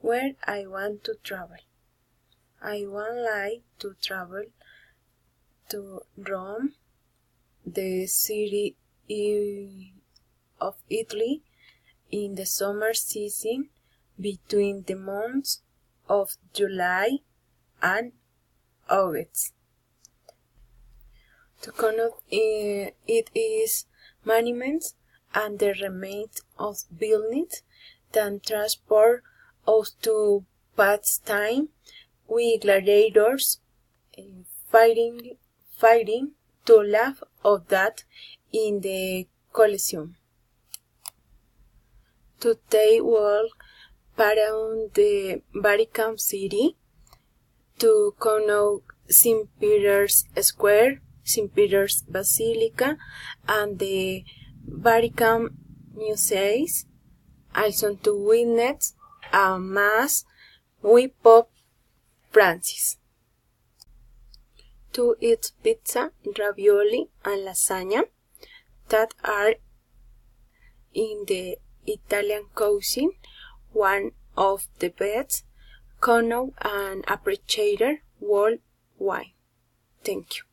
where I want to travel. I would like to travel to Rome, the city of Italy, in the summer season between the months of July and August. To connect it is monuments and the remains of buildings that transport us to past time with gladiators fighting to laugh of that in the Colosseum. Today walk around the Vatican City to connect St. Peter's Square, St. Peter's Basilica, and the Vatican Museums, also to witness a Mass with Pope Francis. To eat pizza, ravioli, and lasagna that are in the Italian cuisine, one of the best known and appreciated worldwide. Thank you.